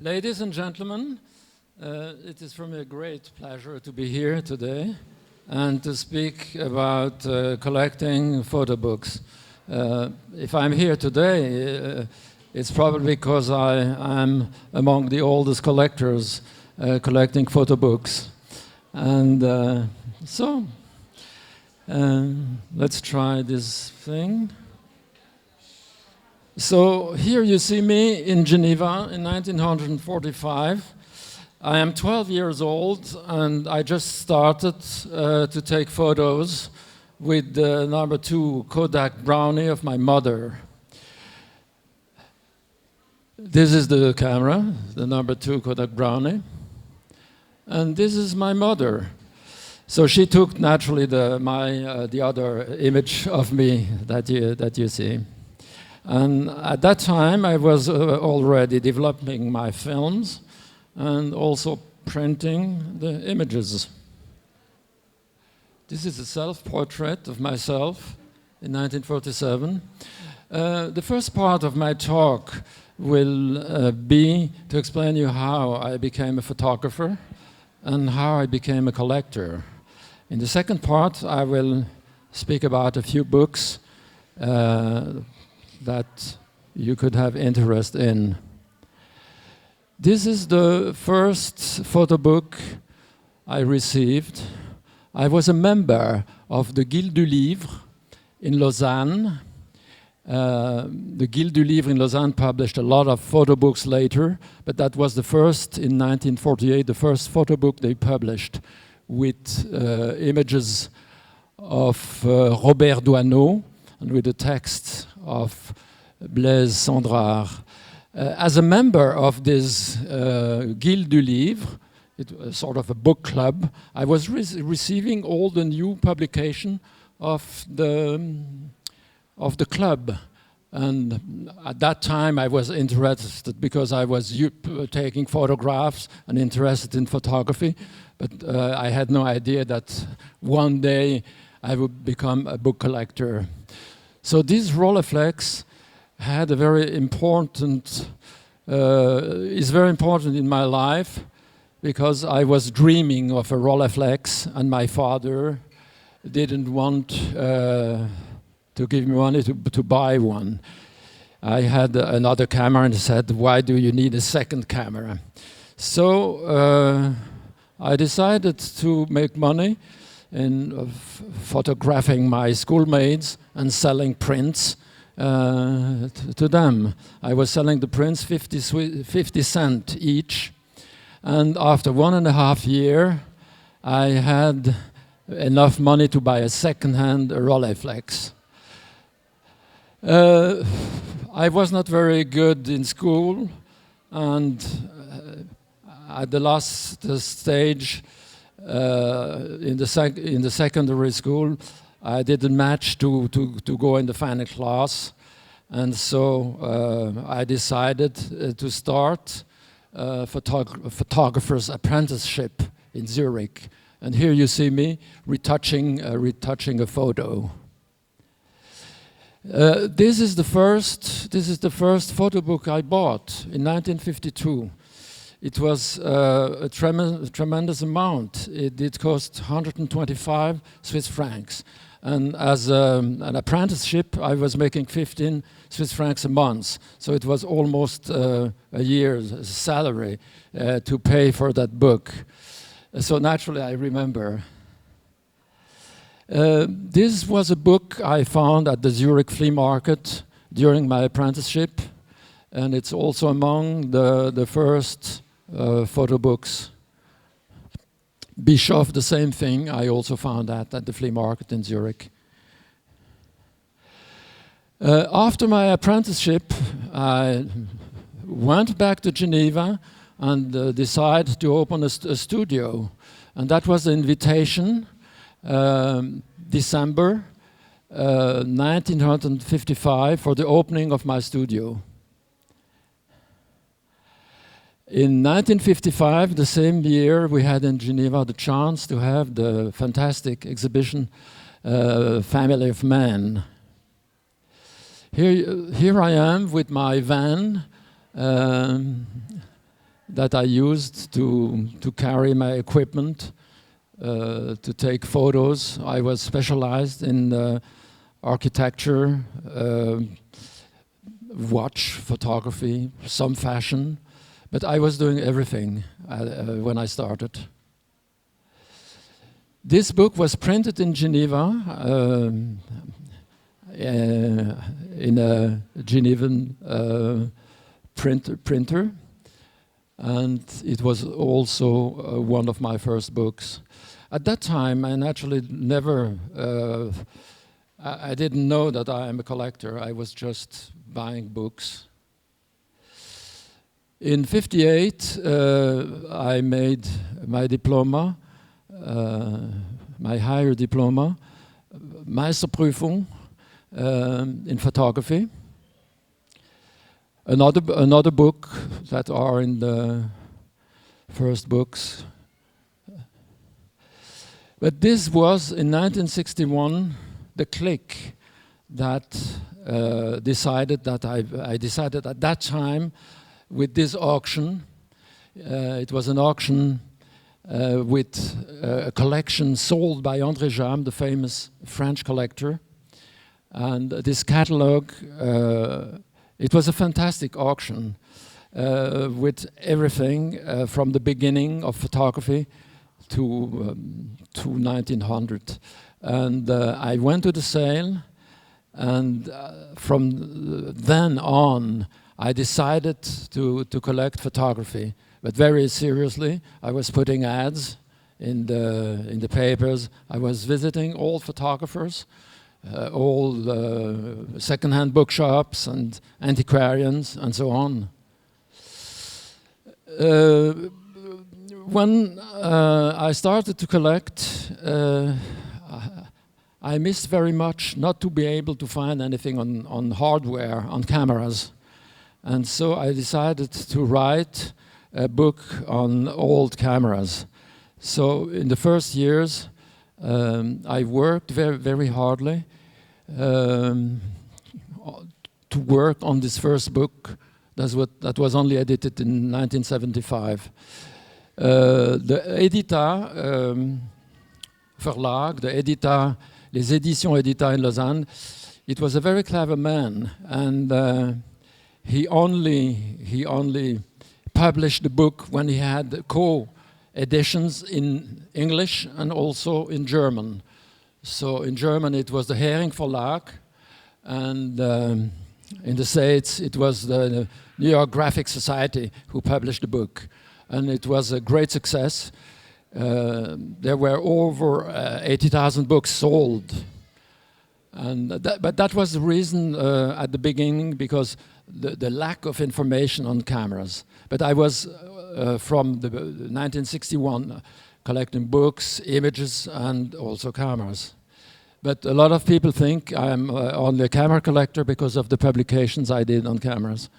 Ladies and gentlemen, it is for me a great pleasure to be here today and to speak about collecting photo books. If I'm here today, it's probably because I am among the oldest collectors collecting photo books. And so, let's try this thing. So here you see me in Geneva in 1945. I am 12 years old and I just started to take photos with the #2 Kodak Brownie of my mother. This is the camera, the #2 Kodak Brownie. And this is my mother. So she took naturally the other image of me that you see. And at that time, I was already developing my films and also printing the images. This is a self-portrait of myself in 1947. The first part of my talk will be to explain you how I became a photographer and how I became a collector. In the second part, I will speak about a few books that you could have interest in. This is the first photo book I received. I was a member of the Guilde du Livre in Lausanne. The Guilde du Livre in Lausanne published a lot of photo books later, but that was the first, in 1948, the first photo book they published with images of Robert Doisneau and with the text of Blaise Cendrars. As a member of this Guilde du Livre, it was sort of a book club, I was receiving all the new publication of the club. And at that time I was interested because I was taking photographs and interested in photography, but I had no idea that one day I would become a book collector. So this Rolleiflex had a very important, is very important in my life because I was dreaming of a Rolleiflex and my father didn't want to give me money to buy one. I had another camera and he said, why do you need a second camera? So I decided to make money in photographing my schoolmates and selling prints to them. I was selling the prints 50 cents each, and after 1.5 years I had enough money to buy a second-hand Rolleiflex. I was not very good in school, and at the last stage in the secondary school, I didn't match to go in the final class, and so I decided to start a photographer's apprenticeship in Zurich. And here you see me retouching a photo. This is the first photo book I bought in 1952. It was a tremendous amount. It did cost 125 Swiss francs. And as an apprenticeship, I was making 15 Swiss francs a month. So it was almost a year's salary to pay for that book. So naturally, I remember. This was a book I found at the Zurich flea market during my apprenticeship. And it's also among the first photo books. Bischoff, the same thing. I also found that at the flea market in Zurich. After my apprenticeship, I went back to Geneva and decided to open a studio. And that was the invitation, December 1955, for the opening of my studio. In 1955, the same year, we had in Geneva the chance to have the fantastic exhibition Family of Man. Here I am with my van that I used to carry my equipment, to take photos. I was specialized in architecture, watch photography, some fashion, but I was doing everything when I started. This book was printed in Geneva in a Genevan printer, and it was also one of my first books. At that time, I naturally never, I didn't know that I am a collector. I was just buying books. In '58, I made my diploma, my higher diploma, Meisterprüfung in photography. Another book that are in the first books. But this was in 1961 the click that decided that I decided at that time with this auction. It was an auction with a collection sold by André Jam, the famous French collector. And this catalog, it was a fantastic auction with everything from the beginning of photography to 1900. And I went to the sale, and from then on, I decided to collect photography, but very seriously. I was putting ads in the papers. I was visiting all photographers, all second-hand bookshops and antiquarians and so on. When I started to collect, I missed very much not to be able to find anything on hardware, on cameras. And so I decided to write a book on old cameras. So in the first years, I worked very, very hardly to work on this first book. That was only edited in 1975. The Edita Verlag, the Edita, les Éditions Edita in Lausanne, it was a very clever man, and he only published the book when he had co-editions in English and also in German. So in German it was the Hering Verlag, and in the States it was the New York Graphic Society who published the book. And it was a great success. There were over 80,000 books sold. But that was the reason at the beginning, because the lack of information on cameras. But I was from the 1961 collecting books, images, and also cameras. But a lot of people think I'm only a camera collector because of the publications I did on cameras.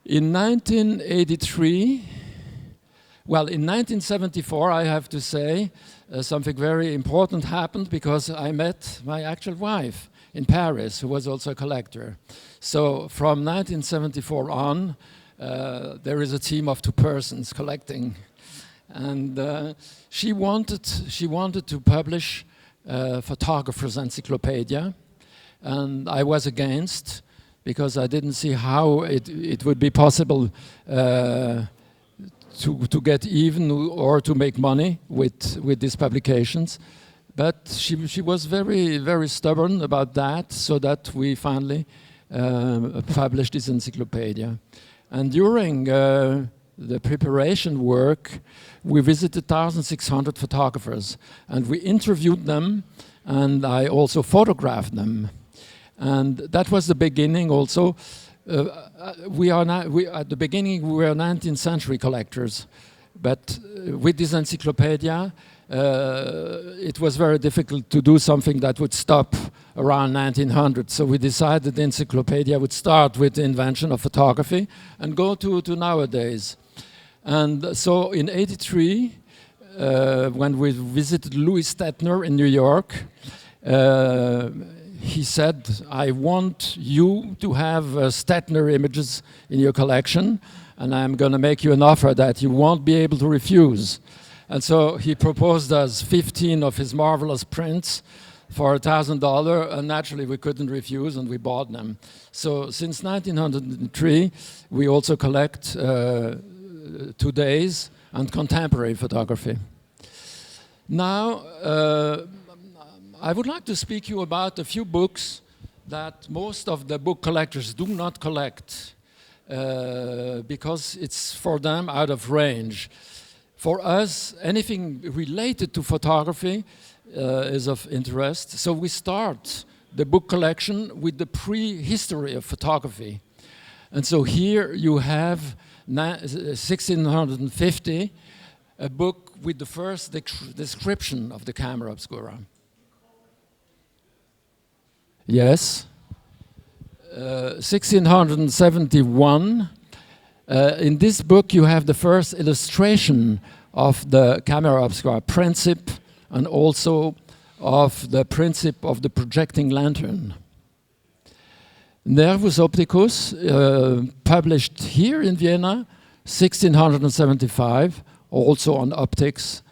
In 1983, well, in 1974, I have to say, something very important happened, because I met my actual wife in Paris, who was also a collector. So from 1974 on, there is a team of 2 persons collecting. And she wanted to publish Photographer's Encyclopedia, and I was against, because I didn't see how it would be possible to get even or to make money with these publications. But she was very, very stubborn about that, so that we finally published this encyclopedia. And during the preparation work, we visited 1,600 photographers, and we interviewed them, and I also photographed them. And that was the beginning also. At the beginning, we were 19th century collectors, but with this encyclopedia, it was very difficult to do something that would stop around 1900. So we decided the encyclopedia would start with the invention of photography and go to nowadays. And so in '83, when we visited Louis Stettner in New York, he said, I want you to have Stettner images in your collection, and I'm going to make you an offer that you won't be able to refuse. And so he proposed us 15 of his marvelous prints for $1,000, and naturally we couldn't refuse, and we bought them. So since 1903, we also collect today's and contemporary photography. Now, I would like to speak to you about a few books that most of the book collectors do not collect because it's for them out of range. For us, anything related to photography is of interest. So we start the book collection with the prehistory of photography. And so here you have 1650, a book with the first description of the camera obscura. Yes. 1671. In this book you have the first illustration of the camera obscura principle and also of the principle of the projecting lantern. Nervus Opticus, published here in Vienna, 1675, also on optics.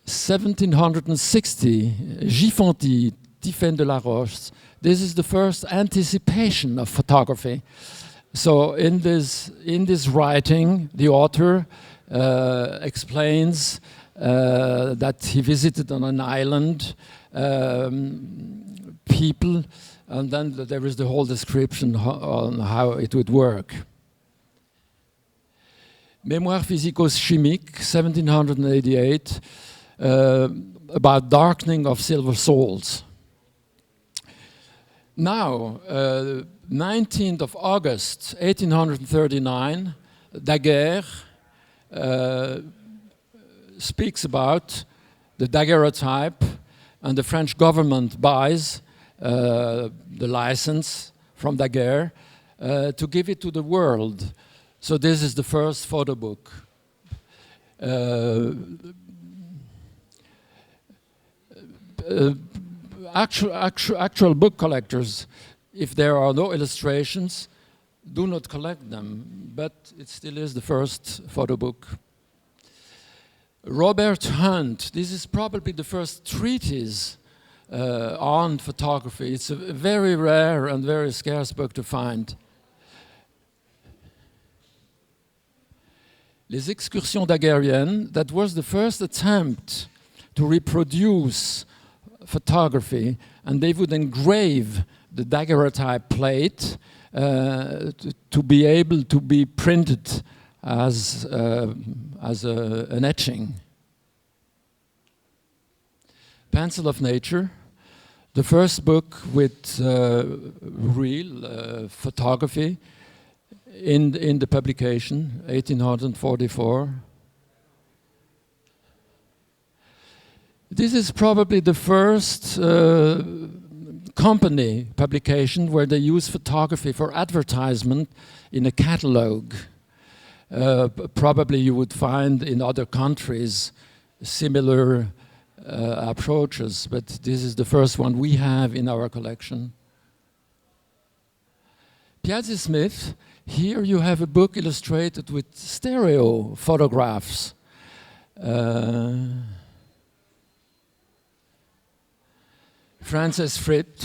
1760, Giffonti, Tiphaine de la Roche. This is the first anticipation of photography. So in this writing, the author explains that he visited on an island people, and then there is the whole description on how it would work. Mémoire physico-chimique, 1788, about darkening of silver souls. Now, 19th of August, 1839, Daguerre speaks about the daguerreotype, and the French government buys the license from Daguerre to give it to the world. So this is the first photo book. Actual book collectors, if there are no illustrations, do not collect them, but it still is the first photo book. Robert Hunt, this is probably the first treatise on photography. It's a very rare and very scarce book to find. Les Excursions Daguerriennes, that was the first attempt to reproduce photography, and they would engrave the daguerreotype plate to be able to be printed as an etching. Pencil of Nature, the first book with real photography in the publication, 1844. This is probably the first company publication where they use photography for advertisement in a catalogue. Probably you would find in other countries similar approaches, but this is the first one we have in our collection. Piazzi Smith, here you have a book illustrated with stereo photographs. Francis Fripp,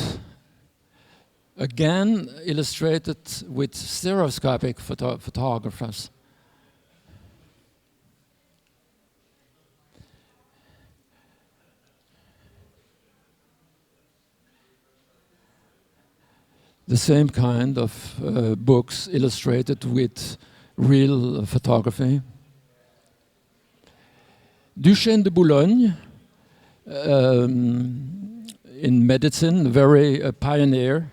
again illustrated with stereoscopic photographers. The same kind of books illustrated with real photography. Duchesne de Boulogne, in medicine, very pioneer.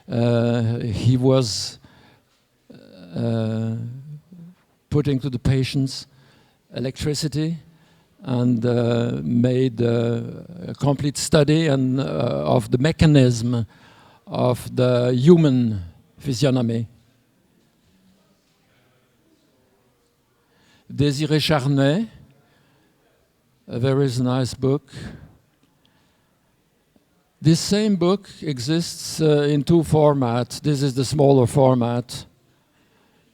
He was putting to the patients electricity and made a complete study of the mechanism of the human physiognomy. Désiré Charnay, a very nice book. This same book exists in two formats. This is the smaller format.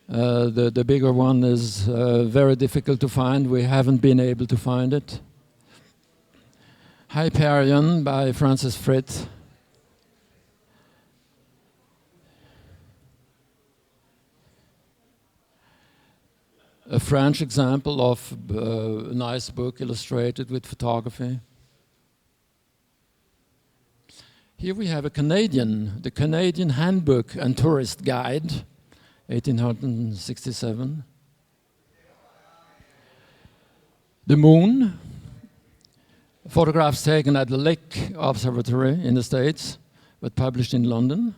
The bigger one is very difficult to find. We haven't been able to find it. Hyperion by Francis Frith. A French example of a nice book illustrated with photography. Here we have the Canadian Handbook and Tourist Guide, 1867. The Moon, photographs taken at the Lick Observatory in the States, but published in London.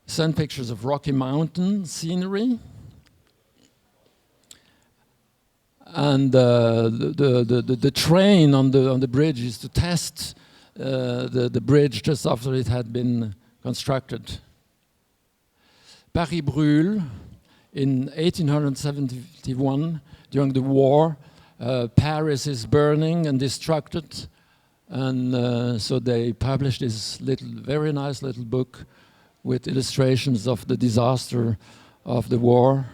Sun pictures of Rocky Mountain scenery. And the train on the bridge is to test the bridge just after it had been constructed. Paris brûle in 1871 during the war. Paris is burning and destructed, and so they published this very nice little book with illustrations of the disaster of the war.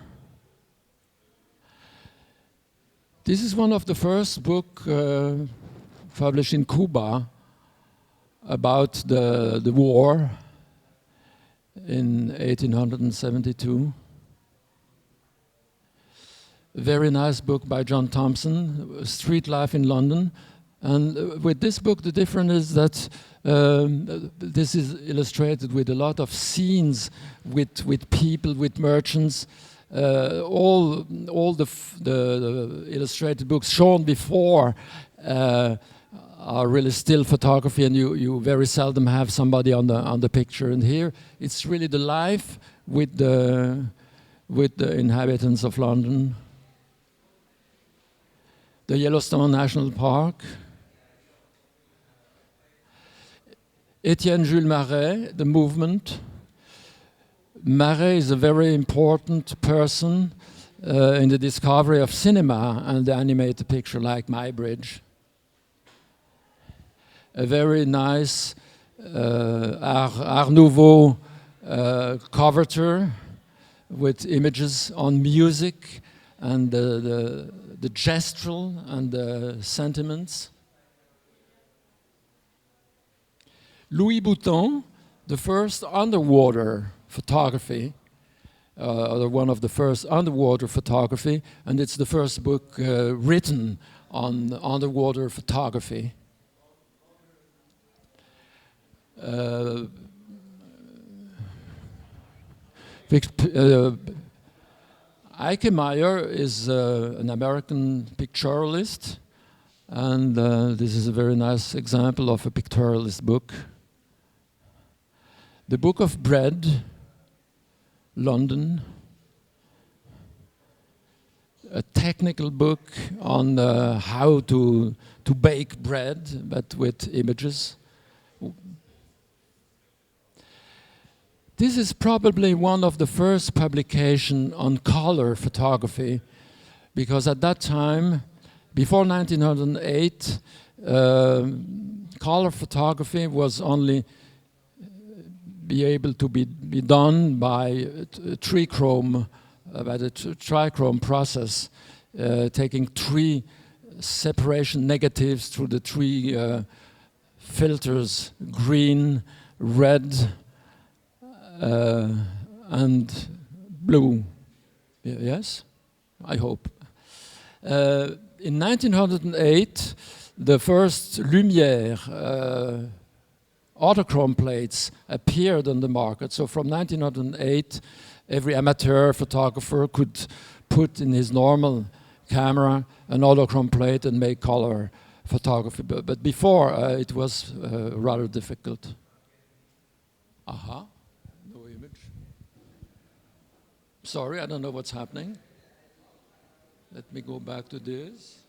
This is one of the first books published in Cuba about the war in 1872. A very nice book by John Thompson, Street Life in London. And with this book, the difference is that this is illustrated with a lot of scenes, with people, with merchants. All the illustrated books shown before are really still photography, and you very seldom have somebody on the picture. And here, it's really the life with the inhabitants of London. The Yellowstone National Park. Etienne Jules Marais, The Movement. Marais is a very important person in the discovery of cinema and the animated picture, like My Bridge. A very nice Art Nouveau coverture with images on music and the gestural and the sentiments. Louis Bouton, the first underwater photography, one of the first underwater photography, and it's the first book written on underwater photography. Eikemeyer is an American pictorialist, and this is a very nice example of a pictorialist book. The Book of Bread, London, a technical book on how to bake bread, but with images. This is probably one of the first publications on color photography, because at that time, before 1908, color photography was only be able to be done by trichrome, by the trichrome process, taking three separation negatives through the three filters: green, red, and blue. Yes, I hope. In 1908, the first Lumière autochrome plates appeared on the market. So from 1908, every amateur photographer could put in his normal camera an autochrome plate and make color photography. But before, it was rather difficult. Aha, no image. Sorry, I don't know what's happening. Let me go back to this.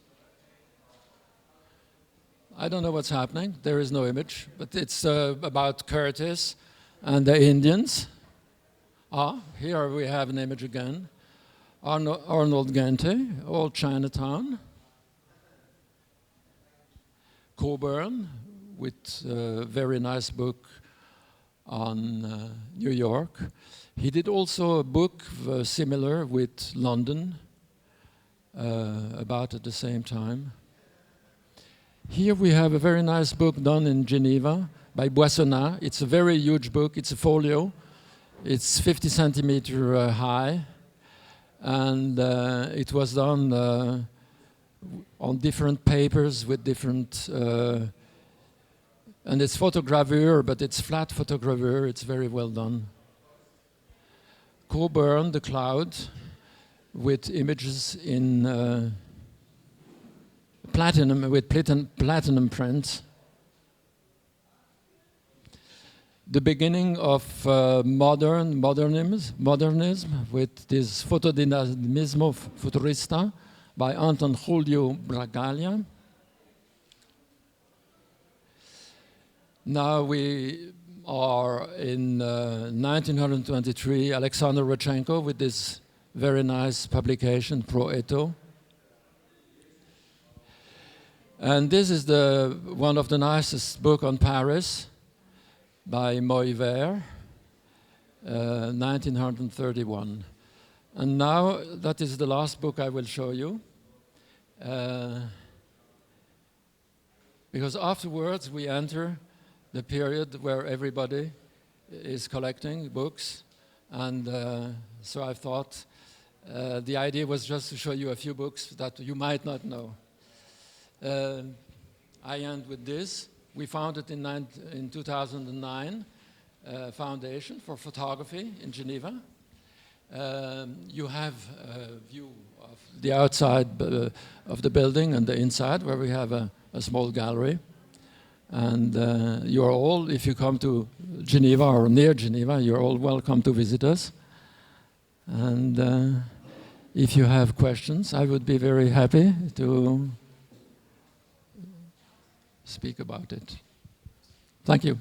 I don't know what's happening. There is no image, but it's about Curtis and the Indians. Here we have an image again. Arnold Gente, Old Chinatown. Coburn with a very nice book on New York. He did also a book similar with London about at the same time. Here we have a very nice book done in Geneva by Boissonnat. It's a very huge book. It's a folio. It's 50 centimeter high, and it was done on different papers with different, and it's photogravure, but it's flat photogravure. It's very well done. Coburn, The Cloud, with images in platinum, with platinum prints. The beginning of modernism with this Fotodinamismo Futurista by Anton Julio Bragaglia. Now we are in 1923, Alexander Rodchenko with this very nice publication, Pro Eto. And this is one of the nicest books on Paris by Moivert, 1931. And now that is the last book I will show you. Because afterwards we enter the period where everybody is collecting books. And so I thought the idea was just to show you a few books that you might not know. I end with this. We founded in 2009 a foundation for photography in Geneva. You have a view of the outside of the building and the inside, where we have a small gallery. And you're all, if you come to Geneva or near Geneva, you're all welcome to visit us. And if you have questions, I would be very happy to speak about it. Thank you.